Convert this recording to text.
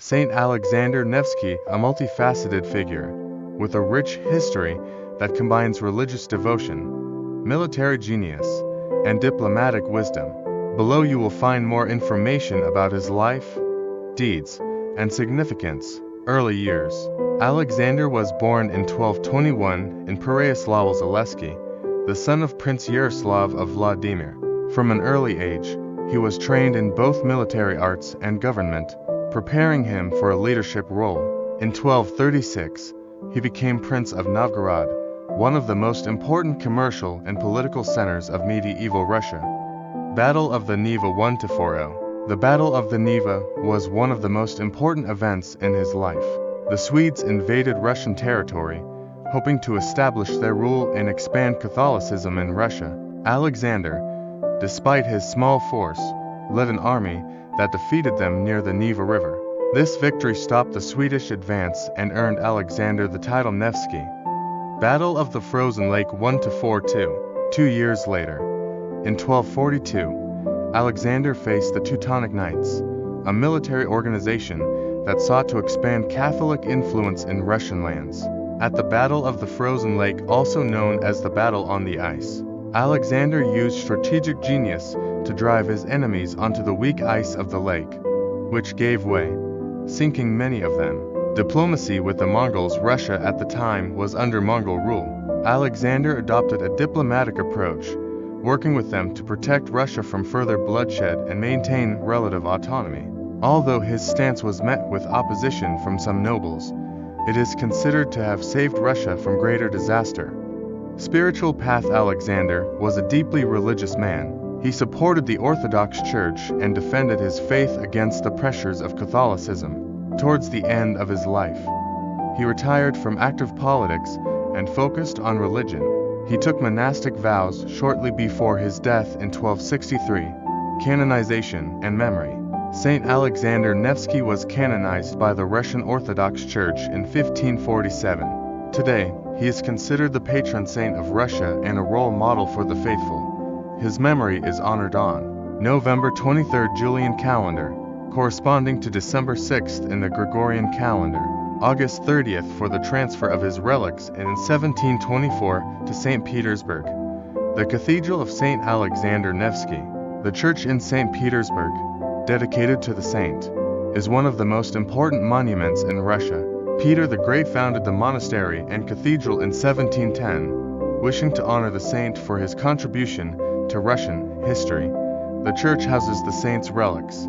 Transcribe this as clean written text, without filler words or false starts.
Saint Alexander Nevsky, a multifaceted figure, with a rich history that combines religious devotion, military genius, and diplomatic wisdom. Below you will find more information about his life, deeds, and significance. Early years. Alexander was born in 1221 in Pereyaslav-Zaleski, the son of Prince Yaroslav of Vladimir. From an early age, he was trained in both military arts and government, preparing him for a leadership role. In 1236, he became Prince of Novgorod, one of the most important commercial and political centers of medieval Russia. Battle of the Neva 1-40. The Battle of the Neva was one of the most important events in his life. The Swedes invaded Russian territory, hoping to establish their rule and expand Catholicism in Russia. Alexander, despite his small force, led an army that defeated them near the Neva River. This victory stopped the Swedish advance and earned Alexander the title Nevsky. Battle of the Frozen Lake 1-42. 2 years later, in 1242, Alexander faced the Teutonic Knights, a military organization that sought to expand Catholic influence in Russian lands. At the Battle of the Frozen Lake, also known as the Battle on the Ice, Alexander used strategic genius to drive his enemies onto the weak ice of the lake, which gave way, sinking many of them. Diplomacy with the Mongols. Russia at the time was under Mongol rule. Alexander adopted a diplomatic approach, working with them to protect Russia from further bloodshed and maintain relative autonomy. Although his stance was met with opposition from some nobles, it is considered to have saved Russia from greater disaster. Spiritual path. Alexander was a deeply religious man. He supported the Orthodox Church and defended his faith against the pressures of Catholicism. Towards the end of his life, he retired from active politics and focused on religion. He took monastic vows shortly before his death in 1263. Canonization and memory. Saint Alexander Nevsky was canonized by the Russian Orthodox Church in 1547. Today, he is considered the patron saint of Russia and a role model for the faithful. His memory is honored on November 23 Julian calendar, corresponding to December 6th in the Gregorian calendar. August 30th for the transfer of his relics in 1724 to St. Petersburg. The Cathedral of St. Alexander Nevsky, the church in St. Petersburg, dedicated to the saint, is one of the most important monuments in Russia. Peter the Great founded the monastery and cathedral in 1710, wishing to honor the saint for his contribution to Russian history. The church houses the saint's relics.